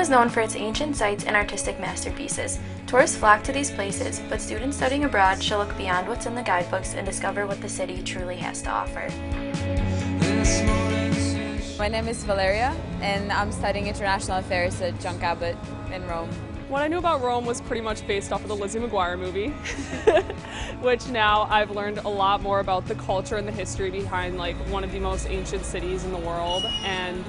is known for its ancient sites and artistic masterpieces. Tourists flock to these places, but students studying abroad should look beyond what's in the guidebooks and discover what the city truly has to offer. My name is Valeria, and I'm studying International Affairs at Gustolab in Rome. What I knew about Rome was pretty much based off of the Lizzie McGuire movie, which now I've learned a lot more about the culture and the history behind like one of the most ancient cities in the world, and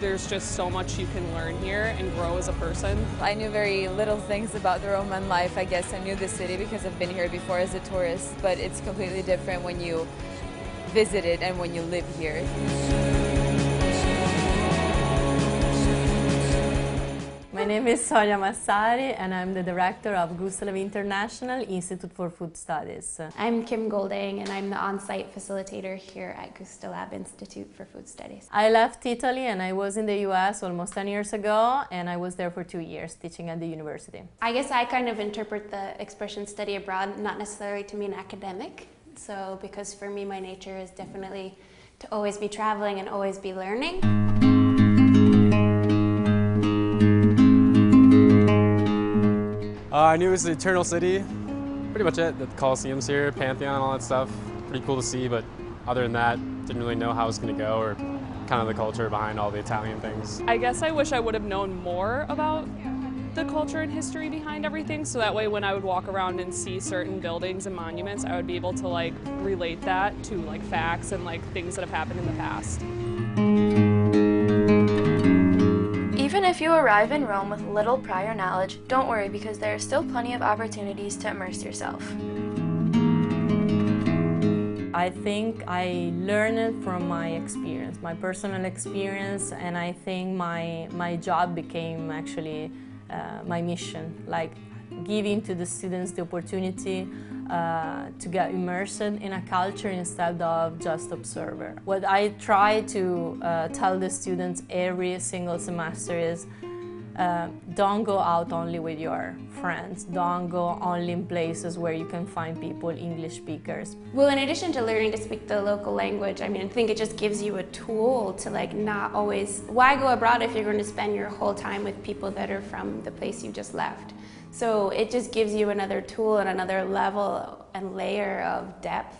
there's just so much you can learn here and grow as a person. I knew very little things about the Roman life. I guess I knew the city because I've been here before as a tourist, but it's completely different when you visit it and when you live here. My name is Sonia Massari and I'm the director of Gustolab International Institute for Food Studies. I'm Kim Golding and I'm the on-site facilitator here at Gustolab Institute for Food Studies. I left Italy and I was in the US almost 10 years ago, and I was there for 2 years teaching at the university. I guess I kind of interpret the expression study abroad not necessarily to mean academic. So because for me my nature is definitely to always be traveling and always be learning. I knew it was the Eternal City, pretty much it. The Colosseum's here, Pantheon, all that stuff. Pretty cool to see, but other than that, didn't really know how it was going to go or kind of the culture behind all the Italian things. I guess I wish I would have known more about the culture and history behind everything, so that way when I would walk around and see certain buildings and monuments, I would be able to like relate that to like facts and like things that have happened in the past. Even if you arrive in Rome with little prior knowledge, don't worry because there are still plenty of opportunities to immerse yourself. I think I learned it from my experience, my personal experience, and I think my job became actually my mission, like giving to the students the opportunity to get immersed in a culture instead of just observer. What I try to tell the students every single semester is don't go out only with your friends, don't go only in places where you can find people, English speakers. Well, in addition to learning to speak the local language, I mean, I think it just gives you a tool to like not always, why go abroad if you're going to spend your whole time with people that are from the place you just left? So it just gives you another tool and another level and layer of depth.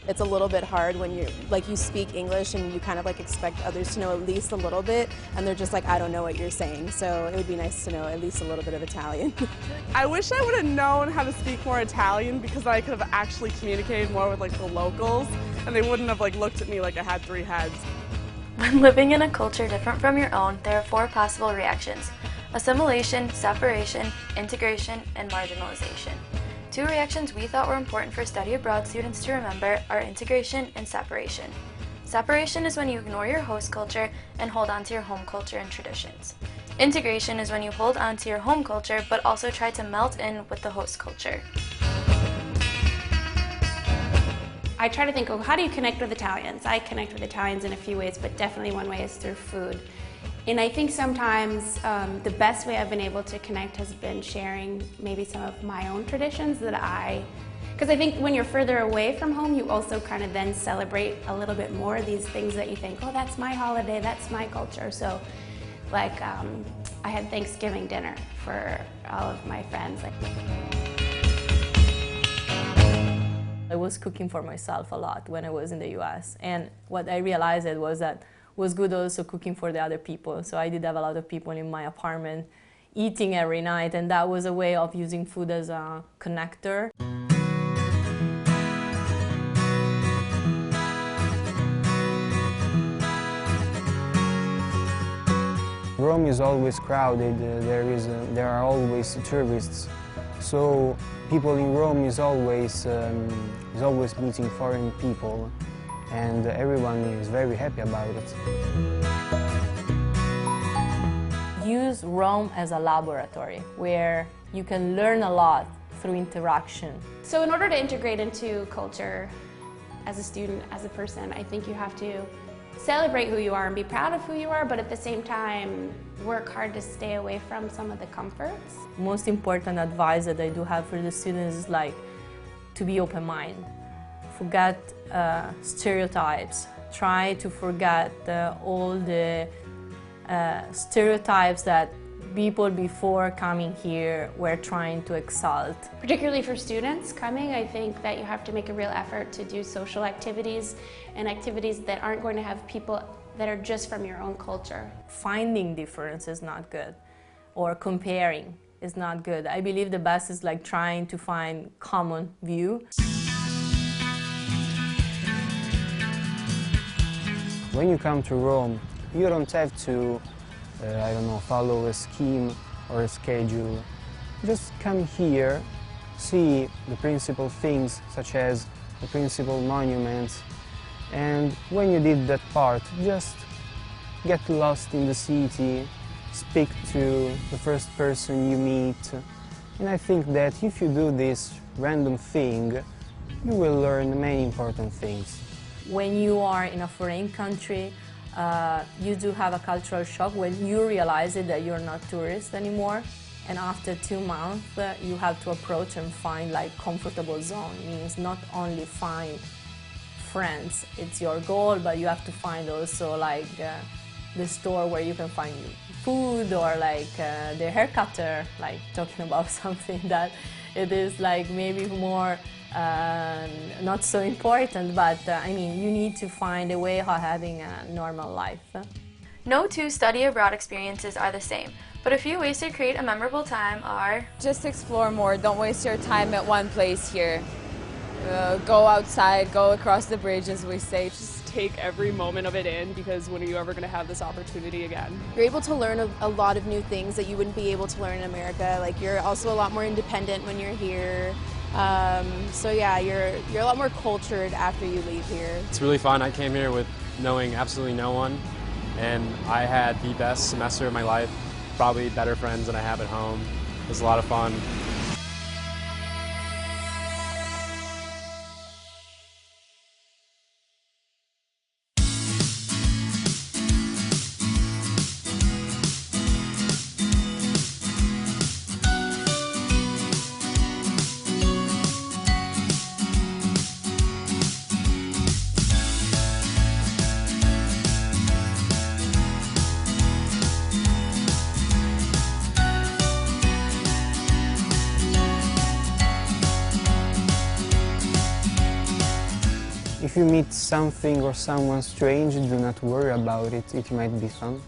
It's a little bit hard when you speak English and you kind of like expect others to know at least a little bit, and they're just like, I don't know what you're saying. So it would be nice to know at least a little bit of Italian. I wish I would have known how to speak more Italian because I could have actually communicated more with like the locals and they wouldn't have like looked at me like I had 3 heads. When living in a culture different from your own, there are 4 possible reactions: assimilation, separation, integration, and marginalization. 2 reactions we thought were important for study abroad students to remember are integration and separation. Separation is when you ignore your host culture and hold on to your home culture and traditions. Integration is when you hold on to your home culture but also try to melt in with the host culture. I try to think, oh, how do you connect with Italians? I connect with Italians in a few ways, but definitely one way is through food. And I think sometimes the best way I've been able to connect has been sharing maybe some of my own traditions because I think when you're further away from home, you also kind of then celebrate a little bit more these things that you think, oh, that's my holiday, that's my culture. So like I had Thanksgiving dinner for all of my friends. I was cooking for myself a lot when I was in the US, and what I realized was that it was good also cooking for the other people. So I did have a lot of people in my apartment eating every night, and that was a way of using food as a connector. Rome is always crowded, there are always tourists. So people in Rome is always meeting foreign people, and everyone is very happy about it. Use Rome as a laboratory where you can learn a lot through interaction. So in order to integrate into culture as a student, as a person, I think you have to celebrate who you are and be proud of who you are, but at the same time work hard to stay away from some of the comforts. Most important advice that I do have for the students is like to be open-minded forget stereotypes. Try to forget all the stereotypes that people before coming here were trying to exalt. Particularly for students coming, I think that you have to make a real effort to do social activities and activities that aren't going to have people that are just from your own culture. Finding difference is not good, or comparing is not good. I believe the best is like trying to find common view. When you come to Rome, you don't have to, I don't know, follow a scheme or a schedule. Just come here, see the principal things, such as the principal monuments, and when you did that part, just get lost in the city, speak to the first person you meet. And I think that if you do this random thing, you will learn many important things. When you are in a foreign country, you do have a cultural shock when you realize it, that you're not tourist anymore. And after 2 months, you have to approach and find like comfortable zone. It means not only find friends, it's your goal, but you have to find also like the store where you can find food, or like the hair cutter, like talking about something that it is like maybe more not so important, but I mean, you need to find a way of having a normal life. No two study abroad experiences are the same, but a few ways to create a memorable time are: Just explore more. Don't waste your time at one place here. Go outside, go across the bridge, as we say. Just take every moment of it in, because when are you ever going to have this opportunity again? You're able to learn a lot of new things that you wouldn't be able to learn in America. Like, you're also a lot more independent when you're here. So yeah, you're a lot more cultured after you leave here. It's really fun. I came here with knowing absolutely no one, and I had the best semester of my life, probably better friends than I have at home. It was a lot of fun. If you meet something or someone strange, do not worry about it, it might be fun.